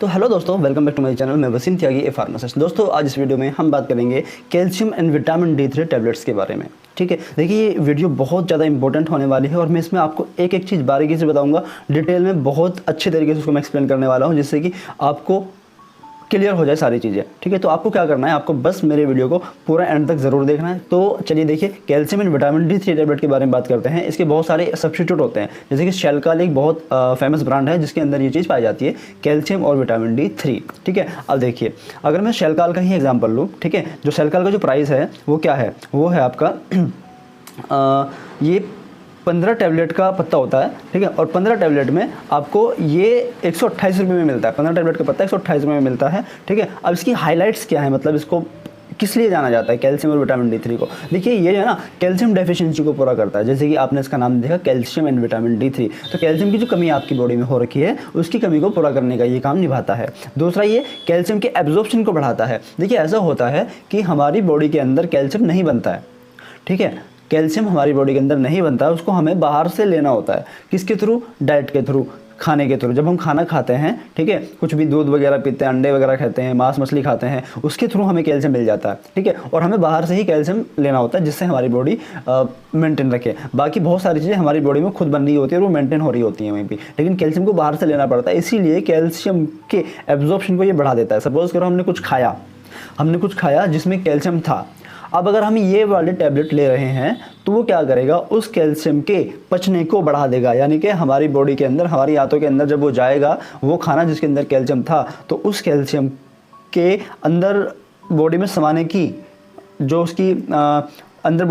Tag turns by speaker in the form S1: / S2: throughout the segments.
S1: तो हेलो दोस्तों, welcome back to my channel. मैं वसीम त्यागी, ए फार्मासिस्ट। दोस्तों आज इस वीडियो में हम बात करेंगे calcium and vitamin D3 tablets के बारे में। ठीक है, देखिए ये वीडियो बहुत ज़्यादा इंपॉर्टेंट होने वाली है और मैं इसमें आपको एक एक चीज़ बारीकी से बताऊंगा, डिटेल में बहुत अच्छे तरीके से उसको मैं एक्सप्लेन करने वाला हूँ, जिससे कि आपको क्लियर हो जाए सारी चीज़ें। ठीक है, तो आपको क्या करना है, आपको बस मेरे वीडियो को पूरा एंड तक ज़रूर देखना है। तो चलिए देखिए, calcium and vitamin D3 tablet के बारे में बात करते हैं। इसके बहुत सारे सब्स्टिट्यूट होते हैं, जैसे कि शेल्काल एक बहुत फेमस ब्रांड है जिसके अंदर ये चीज़ पाई जाती है, कैल्शियम और विटामिन D3। ठीक है, अब देखिए अगर मैं शेल्काल का ही एग्जाम्पल लूँ, ठीक है, जो शेल्काल का जो प्राइस है वो क्या है, वो है आपका ये 15 टैबलेट का पत्ता होता है। ठीक है, और 15 टैबलेट में आपको ये 128 रुपये में मिलता है। 15 टैबलेट का पत्ता 128 रुपये में मिलता है। ठीक है, अब इसकी हाइलाइट्स क्या है, मतलब इसको किस लिए जाना जाता है कैल्शियम और विटामिन D3 को। देखिए ये जो है ना, कैल्शियम डेफिशिएंसी को पूरा करता है, जैसे कि आपने इसका नाम देखा कैल्शियम एंड विटामिन D3। तो कैल्शियम की जो कमी आपकी बॉडी में हो रखी है, उसकी कमी को पूरा करने का ये काम निभाता है। दूसरा, ये कैल्शियम के एब्जॉर्प्शन को बढ़ाता है। देखिए ऐसा होता है कि हमारी बॉडी के अंदर कैल्शियम नहीं बनता है। ठीक है, कैल्शियम हमारी बॉडी के अंदर नहीं बनता है, उसको हमें बाहर से लेना होता है। किसके थ्रू? डाइट के थ्रू, खाने के थ्रू। जब हम खाना खाते हैं, ठीक है, कुछ भी दूध वगैरह पीते हैं, अंडे वगैरह खाते हैं, मांस मछली खाते हैं, उसके थ्रू हमें कैल्शियम मिल जाता है। ठीक है, और हमें बाहर से ही कैल्शियम लेना होता है, जिससे हमारी बॉडी मेंटेन रखे। बाकी बहुत सारी चीज़ें हमारी बॉडी में खुद बन रही होती है और वो मेंटेन हो रही होती हैं वहीं पर, लेकिन कैल्शियम को बाहर से लेना पड़ता है। इसीलिए कैल्शियम के एब्जॉर्प्शन को ये बढ़ा देता है। सपोज करो हमने कुछ खाया जिसमें कैल्शियम था। अब अगर हम ये वाले टैबलेट ले रहे हैं तो वो क्या करेगा, उस कैल्शियम के पचने को बढ़ा देगा। यानी कि हमारी बॉडी के अंदर, हमारी आंतों के अंदर जब वो जाएगा, वो खाना जिसके अंदर कैल्शियम था, तो उस कैल्शियम के अंदर बॉडी में समाने की जो उसकी अंदर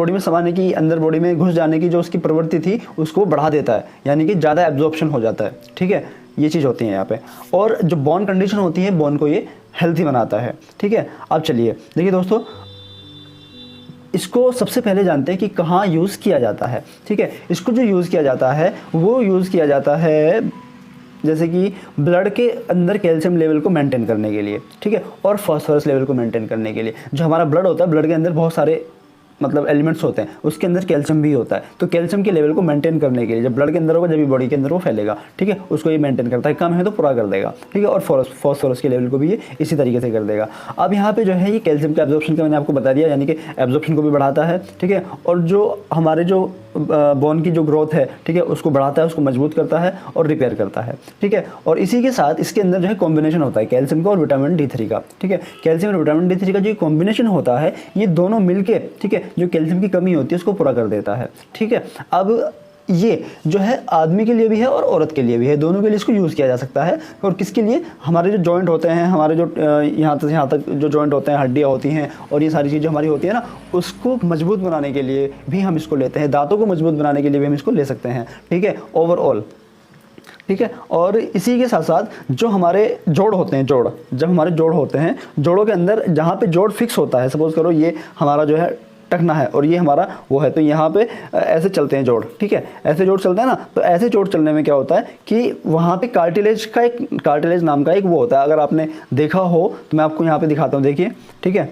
S1: बॉडी में घुस जाने की जो उसकी प्रवृत्ति थी, उसको बढ़ा देता है। यानी कि ज़्यादा एब्जॉर्प्शन हो जाता है। ठीक है, ये चीज़ होती है यहाँ पे। और जो बोन कंडीशन होती है, बोन को ये हेल्थी बनाता है। ठीक है, अब चलिए देखिए दोस्तों, इसको सबसे पहले जानते हैं कि कहाँ यूज़ किया जाता है। ठीक है, इसको जो यूज़ किया जाता है वो यूज़ किया जाता है जैसे कि ब्लड के अंदर कैल्शियम लेवल को मेंटेन करने के लिए। ठीक है, और फास्फोरस लेवल को मेंटेन करने के लिए। जो हमारा ब्लड होता है, ब्लड के अंदर बहुत सारे मतलब एलिमेंट्स होते हैं, उसके अंदर कैल्शियम भी होता है। तो कैल्शियम के लेवल को मेंटेन करने के लिए, जब ब्लड के अंदर होगा, जब भी बॉडी के अंदर वो फैलेगा, ठीक है, उसको ये मेंटेन करता है। कम है तो पूरा कर देगा। ठीक है, और फॉस्फोरस के लेवल को भी ये इसी तरीके से कर देगा। अब यहाँ पे जो है ये कैल्शियम का एब्जॉर्प्शन का मैंने आपको बता दिया, यानी कि एब्जॉर्प्शन को भी बढ़ाता है। ठीक है, और जो हमारे जो बोन की जो ग्रोथ है, ठीक है, उसको बढ़ाता है, उसको मजबूत करता है और रिपेयर करता है। ठीक है, और इसी के साथ इसके अंदर जो है कॉम्बिनेशन होता है कैल्शियम का और विटामिन D3 का। ठीक है, कैल्शियम और विटामिन D3 का जो कॉम्बिनेशन होता है, ये दोनों मिलके, ठीक है, जो कैल्शियम की कमी होती है उसको पूरा कर देता है। ठीक है, अब ये जो है आदमी के लिए भी है और औरत के लिए भी है, दोनों के लिए इसको यूज़ किया जा सकता है। और किसके लिए? हमारे जो जॉइंट होते हैं, हमारे जो यहाँ तक जो जॉइंट होते हैं, हड्डियाँ होती हैं और ये सारी चीज़ें हमारी होती है ना, उसको मजबूत बनाने के लिए भी हम इसको लेते हैं। दांतों को मजबूत बनाने के लिए भी हम इसको ले सकते हैं। ठीक है, ओवरऑल। ठीक है, और इसी के साथ साथ जो हमारे जोड़ होते हैं, जब हमारे जोड़ होते हैं, जोड़ों के अंदर जहाँ पे जोड़ फिक्स होता है, सपोज करो ये हमारा जो है टखना है और ये हमारा वो है, तो यहाँ पे ऐसे चलते हैं जोड़। ठीक है, ऐसे जोड़ चलते हैं ना, तो ऐसे जोड़ चलने में क्या होता है कि वहाँ पे कार्टिलेज नाम का एक वो होता है। अगर आपने देखा हो तो मैं आपको यहाँ पे दिखाता हूँ, देखिए। ठीक है,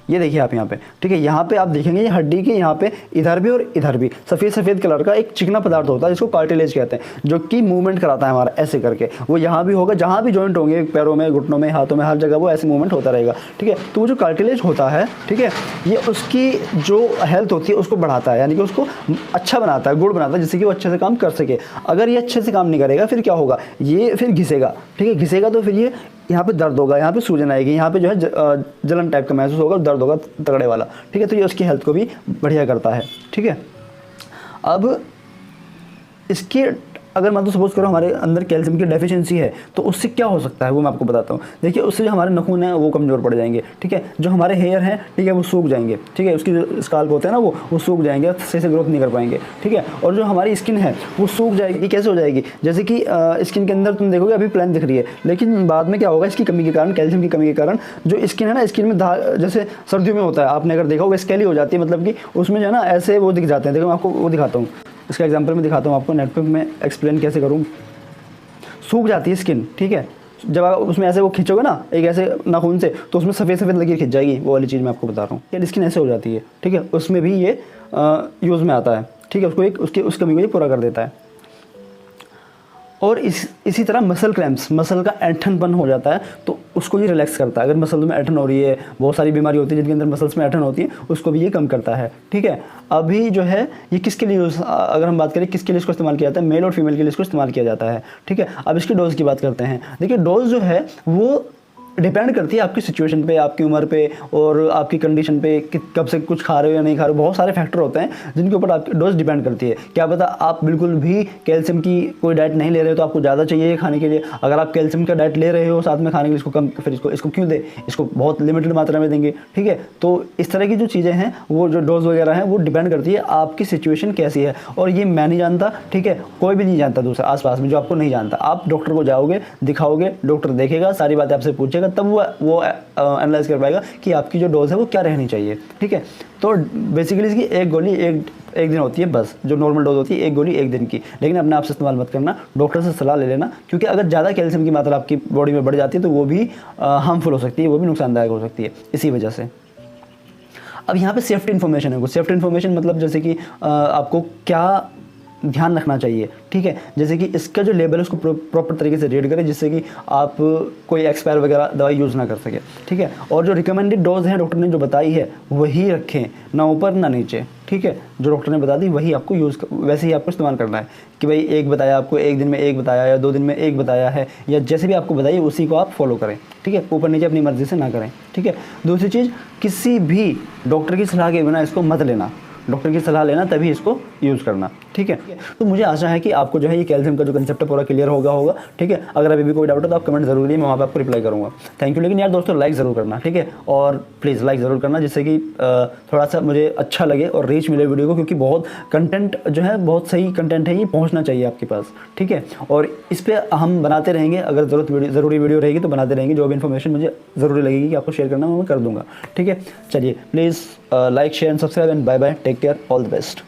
S1: ये देखिए आप यहाँ पे, ठीक है, यहाँ पे आप देखेंगे ये हड्डी के यहाँ पे इधर भी और इधर भी सफ़ेद कलर का एक चिकना पदार्थ होता है, जिसको कार्टिलेज कहते हैं, जो कि मूवमेंट कराता है हमारा ऐसे करके। वो यहाँ भी होगा, जहाँ भी जॉइंट होंगे, पैरों में, घुटनों में, हाथों में, हर जगह वो ऐसे मूवमेंट होता रहेगा। ठीक है, तो वो जो कार्टिलेज होता है, ठीक है, ये उसकी जो हेल्थ होती है उसको बढ़ाता है, यानी कि उसको अच्छा बनाता है, गुड़ बनाता है, जिससे कि वो अच्छे से काम कर सके। अगर ये अच्छे से काम नहीं करेगा फिर क्या होगा, ये फिर घिसेगा। ठीक है, घिसेगा तो फिर ये यहाँ पे दर्द होगा, यहाँ पे सूजन आएगी, यहाँ पे जो है जलन टाइप का महसूस होगा, दर्द होगा तगड़े वाला। ठीक है, तो ये उसकी हेल्थ को भी बढ़िया करता है। ठीक है, अब इसके अगर मतलब सपोज करो हमारे अंदर कैल्शियम की डेफिशिएंसी है, तो उससे क्या हो सकता है वो मैं आपको बताता हूँ। देखिए, उससे जो हमारे नखून हैं वो कमज़ोर पड़ जाएंगे। ठीक है, जो हमारे हेयर हैं, ठीक है, वो सूख जाएंगे। ठीक है, उसकी जो स्काल्प होते हैं ना, वो सूख जाएंगे, सही से ग्रोथ नहीं कर पाएंगे। ठीक है, और जो हमारी स्किन है वो सूख जाएगी। कैसे हो जाएगी? जैसे कि स्किन के अंदर तुम देखोगे अभी प्लेन दिख रही है, लेकिन बाद में क्या होगा, इसकी कमी के कारण, कैल्शियम की कमी के कारण जो स्किन है ना, स्किन में जैसे सर्दियों में होता है, आपने अगर देखा होगा, स्केली हो जाती है, मतलब कि उसमें जो है ना ऐसे वो दिख जाते हैं। देखो मैं आपको वो दिखाता हूँ, इसका एग्जांपल मैं दिखाता हूँ आपको, नेटवर्क में एक्सप्लेन कैसे करूँ। सूख जाती है स्किन। ठीक है, जब आप उसमें ऐसे वो खींचोगे ना एक ऐसे नाखून से, तो उसमें सफ़ेद लकीर खिंच जाएगी। वो वाली चीज़ मैं आपको बता रहा हूँ, या स्किन ऐसे हो जाती है। ठीक है, उसमें भी ये यूज़ में आता है। ठीक है, उसको उस कमी को ये पूरा कर देता है। और इसी तरह मसल क्रैम्प्स, मसल का ऐंठनपन हो जाता है तो उसको ये रिलैक्स करता है। अगर मसल में ऐंठन हो रही है, बहुत सारी बीमारी होती है जिनके अंदर मसल्स में ऐंठन होती है, उसको भी ये कम करता है। ठीक है, अभी जो है ये किसके लिए अगर हम बात करें किसके लिए इसको इस्तेमाल किया जाता है, मेल और फीमेल के लिए इसको इस्तेमाल किया जाता है। ठीक है, अब इसकी डोज की बात करते हैं। देखिए डोज जो है वो डिपेंड करती है आपकी सिचुएशन पे, आपकी उम्र पे और आपकी कंडीशन पे कि कब से कुछ खा रहे हो या नहीं खा रहे हो। बहुत सारे फैक्टर होते हैं जिनके ऊपर आपकी डोज डिपेंड करती है। क्या पता आप बिल्कुल भी कैल्शियम की कोई डाइट नहीं ले रहे हो तो आपको ज़्यादा चाहिए खाने के लिए। अगर आप कैल्शियम का डाइट ले रहे हो साथ में खाने के लिए इसको कम, फिर इसको क्यों दे, इसको बहुत लिमिटेड मात्रा में देंगे। ठीक है, तो इस तरह की जो चीज़ें हैं वो जो डोज वगैरह हैं वो डिपेंड करती है आपकी सिचुएशन कैसी है। और ये मैं नहीं जानता, ठीक है, कोई भी नहीं जानता दूसरा आसपास में जो आपको नहीं जानता। आप डॉक्टर को जाओगे, दिखाओगे, डॉक्टर देखेगा, सारी बातें आपसे पूछेगा, तब वो एनालाइज कर पाएगा कि आपकी जो डोज है वो क्या रहनी चाहिए। ठीक है, तो बेसिकली इसकी एक गोली एक दिन होती है बस, जो नॉर्मल डोज होती है एक गोली एक दिन की। लेकिन अपने आप से इस्तेमाल मत करना, डॉक्टर से सलाह ले लेना, क्योंकि अगर ज़्यादा कैल्शियम की मात्रा आपकी बॉडी में बढ़ जाती है तो वो भी हार्मफुल हो सकती है, वो भी नुकसानदायक हो सकती है इसी वजह से। अब यहाँ पे सेफ्टी इन्फॉर्मेशन है कुछ। सेफ्टी इन्फॉर्मेशन मतलब जैसे कि आपको क्या ध्यान रखना चाहिए। ठीक है, जैसे कि इसका जो लेबल है उसको प्रॉपर तरीके से रीड करें जिससे कि आप कोई एक्सपायर वगैरह दवाई यूज़ ना कर सके। ठीक है, और जो रिकमेंडेड डोज है डॉक्टर ने जो बताई है वही रखें, ना ऊपर ना नीचे। ठीक है, जो डॉक्टर ने बता दी वही आपको वैसे ही आपको इस्तेमाल करना है कि भाई एक बताया आपको, एक दिन में एक बताया या 2 दिन में एक बताया है, या जैसे भी आपको बताइए उसी को आप फॉलो करें। ठीक है, ऊपर नीचे अपनी मर्ज़ी से ना करें। ठीक है, दूसरी चीज़, किसी भी डॉक्टर की सलाह के बिना इसको मत लेना, डॉक्टर की सलाह लेना तभी इसको यूज़ करना। ठीक है, तो मुझे आशा है कि आपको जो है ये कैल्शियम का जो कंसेप्ट है पूरा क्लियर होगा। ठीक है, अगर अभी भी कोई डाउट है तो आप कमेंट जरूर करिए, मैं वहाँ पे आपको रिप्लाई करूँगा। Thank you. लेकिन यार दोस्तों लाइक ज़रूर करना, ठीक है, और प्लीज़ लाइक ज़रूर करना जिससे कि थोड़ा सा मुझे अच्छा लगे और रीच मिले वीडियो को, क्योंकि बहुत कंटेंट जो है बहुत सही कंटेंट है, ये पहुँचना चाहिए आपके पास। ठीक है, और इस पर हम बनाते रहेंगे, अगर ज़रूरी वीडियो रहेगी तो बनाते रहेंगे। जो भी इन्फॉर्मेशन मुझे ज़रूरी लगेगी कि आपको शेयर करना मैं कर दूँगा। ठीक है, चलिए please like share and subscribe and bye bye, take care, all the best.